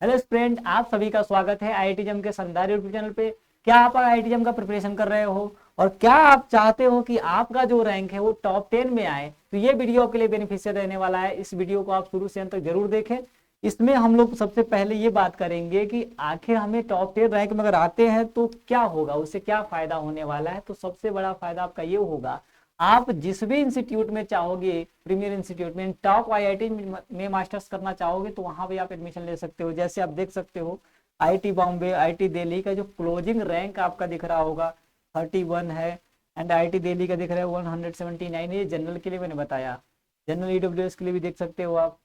Hello friend, आप सभी का स्वागत है आईआईटी जम के शानदार यूट्यूब चैनल पे। क्या आप आईआईटी जम का प्रिपरेशन कर रहे हो और क्या आप चाहते हो कि आपका जो रैंक है वो टॉप 10 में आए, तो ये वीडियो आपके लिए बेनिफिशियल रहने वाला है। इस वीडियो को आप शुरू से अंत तक जरूर देखें। इसमें हम लोग सबसे पहले ये बात करेंगे कि आखिर हमें टॉप 10 रैंक में अगर आते हैं तो क्या होगा, उससे क्या फायदा होने वाला है। तो सबसे बड़ा फायदा आपका ये होगा, आप जिस भी इंस्टीट्यूट में चाहोगे, प्रीमियर इंस्टीट्यूट में, टॉप आईआईटी में मास्टर्स करना चाहोगे तो वहां भी आप एडमिशन ले सकते हो। जैसे आप देख सकते हो आईआईटी बॉम्बे, आईआईटी दिल्ली का जो क्लोजिंग रैंक आपका दिख रहा होगा 31 है, एंड आईआईटी दिल्ली का दिख रहा है 179। ये जनरल के लिए मैंने बताया, जनरल ईडब्ल्यूएस के लिए भी देख सकते हो आप,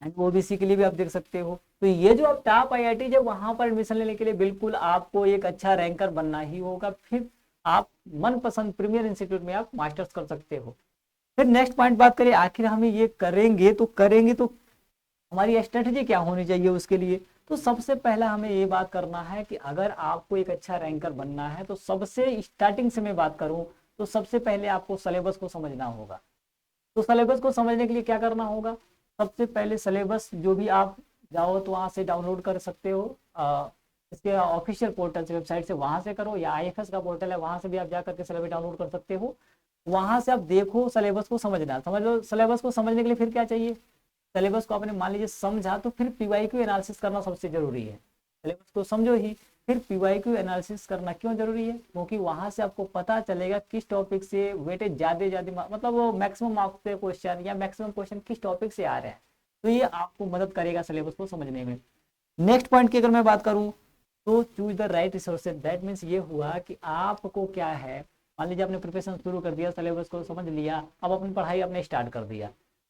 एंड ओबीसी के लिए भी आप देख सकते हो। तो ये जो आप टॉप आईआईटी जब वहां पर एडमिशन लेने के लिए बिल्कुल आपको एक अच्छा रैंकर बनना ही होगा, फिर आप मनपसंद प्रीमियर इंस्टीट्यूट में आप मास्टर्स कर सकते हो। फिर नेक्स्ट पॉइंट बात करें, आखिर हमें ये करेंगे तो हमारी स्ट्रेटजी क्या होनी चाहिए उसके लिए। तो सबसे पहला हमें ये बात करना है कि अगर आपको एक अच्छा रैंकर बनना है तो सबसे स्टार्टिंग से मैं बात करूं तो सबसे पहले आपको सिलेबस को समझना होगा। तो सिलेबस को समझने के लिए क्या करना होगा, सबसे पहले सिलेबस जो भी आप जाओ तो वहाँ से डाउनलोड कर सकते हो, इसके ऑफिशियल पोर्टल से, वेबसाइट से, वहाँ से करो, या आईएफएस का पोर्टल है वहाँ से भी आप जा करके सिलेबस डाउनलोड कर सकते हो। वहाँ से आप देखो, सिलेबस को समझ लो। सिलेबस को समझने के लिए फिर क्या चाहिए, सिलेबस को आपने मान लीजिए समझा तो फिर पीवाईक्यू एनालिसिस करना सबसे जरूरी है। सिलेबस को समझो ही, फिर पीवाईक्यू एनालिसिस करना क्यों जरूरी है, क्योंकि वहां से आपको पता चलेगा किस टॉपिक से वेटेज ज्यादा मतलब वो मैक्सिमम मार्क्स के क्वेश्चन या मैक्सिमम क्वेश्चन किस टॉपिक से आ रहे हैं। तो ये आपको मदद करेगा सिलेबस को समझने में। नेक्स्ट पॉइंट की अगर मैं बात करूं तो choose the right resources. That means ये हुआ कि आपको क्या है, मान लीजिए आपने प्रिपरेशन शुरू कर दिया, सिलेबस को समझ लिया, अब अपनी पढ़ाई आपने स्टार्ट कर दिया।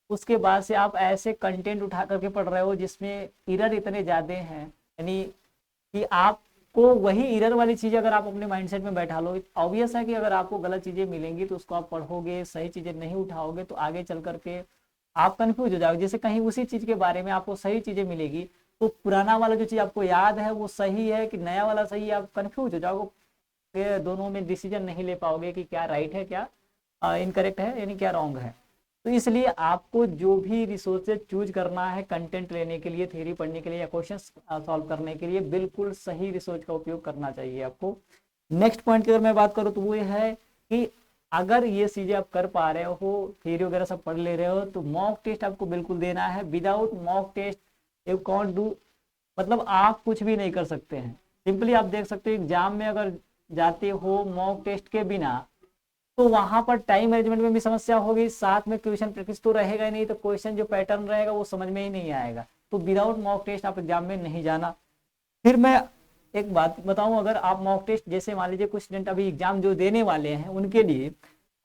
उसके बाद से आप ऐसे कंटेंट उठा करके पढ़ रहे हो जिसमें एरर इतने ज़्यादा हैं, यानी कि आपको वही एरर वाली चीज़ अगर आप अपने माइंडसेट में बैठा लो, ऑब्वियस है कि अगर आपको गलत चीज़ें मिलेंगी तो उसको आप पढ़ोगे, सही चीज़ें नहीं उठाओगे तो आगे चल करके आप कंफ्यूज हो जाओगे। जैसे कहीं उसी चीज़ के बारे में आपको सही चीज़ें मिलेगी तो पुराना वाला जो चीज़ आपको याद है वो सही है कि नया वाला सही है, आप कंफ्यूज हो जाओगे। दोनों में डिसीजन नहीं ले पाओगे कि क्या राइट है, क्या इनकरेक्ट है, यानी क्या रॉन्ग है। तो इसलिए आपको जो भी रिसोर्सेज चूज करना है कंटेंट लेने के लिए, थ्योरी पढ़ने के लिए या क्वेश्चन सॉल्व करने के लिए, बिल्कुल सही रिसोर्स का उपयोग करना चाहिए आपको। नेक्स्ट पॉइंट की अगर मैं बात करूँ तो वो ये है कि अगर ये चीजें आप कर पा रहे हो, थ्योरी वगैरह सब पढ़ ले रहे हो, तो मॉक टेस्ट आपको बिल्कुल देना है। Without mock test you can't do, मतलब आप कुछ भी नहीं कर सकते हैं। सिंपली आप देख सकते हो एग्जाम में अगर जाते हो मॉक टेस्ट के बिना तो वहां पर टाइम मैनेजमेंट में भी समस्या होगी, साथ में क्वेश्चन प्रैक्टिस तो रहेगा ही नहीं, तो क्वेश्चन जो पैटर्न रहेगा वो समझ में ही नहीं आएगा। तो विदाउट मॉक टेस्ट आप एग्जाम में नहीं जाना। फिर मैं एक बात बताऊं, अगर आप मॉक टेस्ट, जैसे मान लीजिए कुछ स्टूडेंट अभी एग्जाम जो देने वाले हैं उनके लिए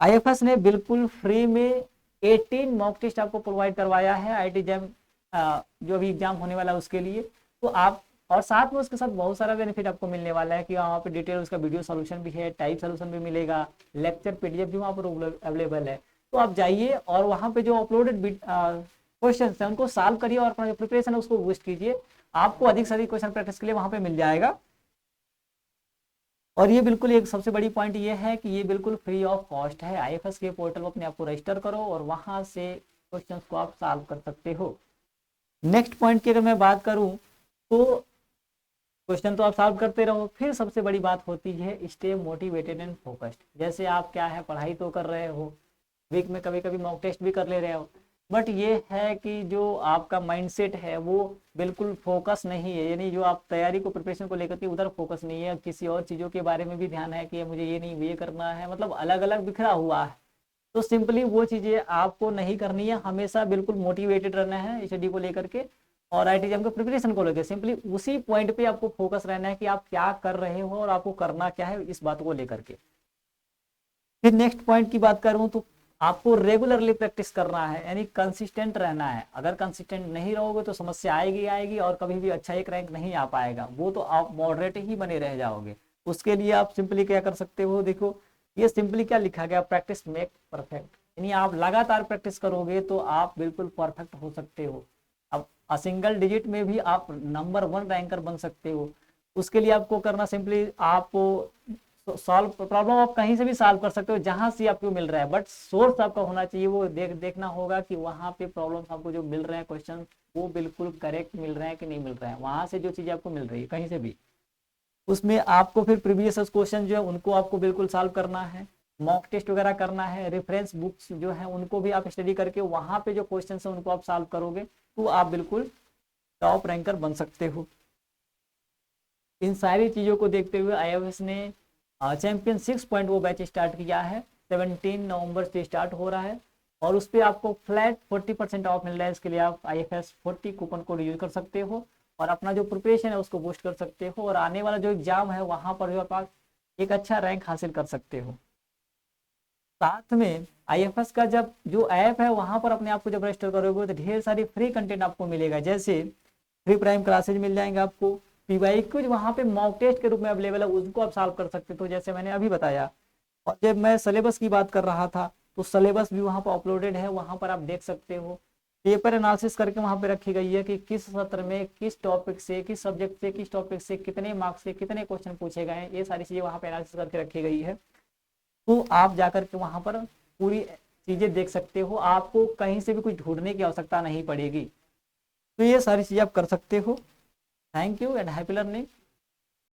आईएफएस ने बिल्कुल फ्री में 18 मॉक टेस्ट आपको प्रोवाइड करवाया है आईआईटी जैम, जो अभी एग्जाम होने वाला है उसके लिए। तो आप, और साथ में उसके साथ बहुत सारा बेनिफिट आपको मिलने वाला है कि वहाँ पे डिटेल उसका वीडियो सॉल्यूशन भी है, टाइप सॉल्यूशन भी मिलेगा, लेक्चर पीडीएफ भी वहाँ पर अवेलेबल है। तो आप जाइए और वहाँ पे जो अपलोडेड क्वेश्चन है उनको सॉल्व करिए और अपना जो प्रिपरेशन है उसको बूस्ट कीजिए। आपको अधिक से अधिक क्वेश्चन प्रैक्टिस के लिए वहाँ पे मिल जाएगा। और ये बिल्कुल एक सबसे बड़ी पॉइंट ये है कि ये बिल्कुल फ्री ऑफ कॉस्ट है। आईएफएस के पोर्टल पर अपने आप को रजिस्टर करो और वहाँ से क्वेश्चंस को आप सॉल्व कर सकते हो। नेक्स्ट पॉइंट की अगर मैं बात करूँ तो क्वेश्चन तो आप सॉल्व करते रहो, फिर सबसे बड़ी बात होती है स्टे मोटिवेटेड एंड फोकस्ड। जैसे आप क्या है, पढ़ाई तो कर रहे हो, वीक में कभी कभी मॉक टेस्ट भी कर ले रहे हो, बट ये है कि जो आपका माइंडसेट है वो बिल्कुल फोकस नहीं है, यानी जो आप तैयारी को, प्रिपरेशन को लेकर के उधर फोकस नहीं है, किसी और चीज़ों के बारे में भी ध्यान है कि मुझे ये नहीं ये करना है, मतलब अलग अलग बिखरा हुआ है। तो सिंपली वो चीज़ें आपको नहीं करनी है, हमेशा बिल्कुल मोटिवेटेड रहना है स्टडी को लेकर के और आईआईटी एग्जाम के प्रिपरेशन को लेकर। सिंपली उसी पॉइंट पे आपको फोकस रहना है कि आप क्या कर रहे हो और आपको करना क्या है, इस बात को लेकर के। फिर नेक्स्ट पॉइंट की बात करूं तो आपको रेगुलरली प्रैक्टिस करना है, यानी कंसिस्टेंट रहना है। अगर कंसिस्टेंट नहीं रहोगे तो समस्या आएगी आएगी और कभी भी अच्छा एक रैंक नहीं आ पाएगा, वो तो आप मॉडरेट ही बने रह जाओगे। उसके लिए आप सिंपली क्या कर सकते हो, देखो ये सिंपली क्या लिखा गया, प्रैक्टिस मेक परफेक्ट, यानी आप लगातार प्रैक्टिस करोगे तो आप बिल्कुल परफेक्ट हो सकते हो। अब सिंगल डिजिट में भी आप नंबर 1 रैंकर बन सकते हो। उसके लिए आपको करना सिंपली, आप सॉल्व प्रॉब्लम आप कहीं से भी सॉल्व कर सकते हो जहां से आपको मिल रहा है, बट सोर्स आपका होना चाहिए, वो देखना होगा कि वहां पे प्रॉब्लम आपको जो मिल रहे हैं क्वेश्चन वो बिल्कुल करेक्ट मिल रहे हैं कि नहीं मिल रहे हैं, वहां से जो चीज़ आपको मिल रही है कहीं से भी, उसमें आपको फिर प्रीवियस क्वेश्चन जो है उनको आपको बिल्कुल सॉल्व करना है, मॉक टेस्ट वगैरह करना है, रेफरेंस बुक्स जो है उनको भी आप स्टडी करके वहां पे जो क्वेश्चन है उनको आप सॉल्व करोगे तो आप बिल्कुल टॉप रैंकर बन सकते हो। इन सारी चीज़ों को देखते हुए आईएफएस ने चैंपियन 6 वो बैच स्टार्ट किया है, 17 नवंबर से स्टार्ट हो रहा है और उस पर आपको फ्लैट 40% ऑफ मिल रहा है। इसके लिए आप IFS 40 कूपन कोड यूज कर सकते हो और अपना जो प्रिपरेशन है उसको बूस्ट कर सकते हो और आने वाला जो एग्जाम है वहाँ पर जो आप एक अच्छा रैंक हासिल कर सकते हो। साथ में IFS का जब जो ऐप है वहाँ पर अपने आप को जब रजिस्टर करोगे तो ढेर सारी फ्री कंटेंट आपको मिलेगा, जैसे फ्री प्राइम क्लासेज मिल जाएंगे आपको, PYQ वहाँ पे मॉक टेस्ट के रूप में अवेलेबल है उनको आप सॉल्व कर सकते हो जैसे मैंने अभी बताया। और जब मैं सिलेबस की बात कर रहा था तो सिलेबस भी वहाँ पर अपलोडेड है, वहाँ पर आप देख सकते हो, पेपर एनालिसिस करके वहाँ पे रखी गई है कि किस सत्र में किस टॉपिक से किस सब्जेक्ट से किस टॉपिक से कितने मार्क्स से कितने क्वेश्चन पूछे गए हैं, ये सारी चीज़ें वहाँ पे एनालिसिस करके रखी गई है। तो आप जाकर के वहाँ पर पूरी चीज़ें देख सकते हो, आपको कहीं से भी कुछ ढूंढने की आवश्यकता नहीं पड़ेगी। तो ये सारी चीज़ें आप कर सकते हो। Thank you and happy learning.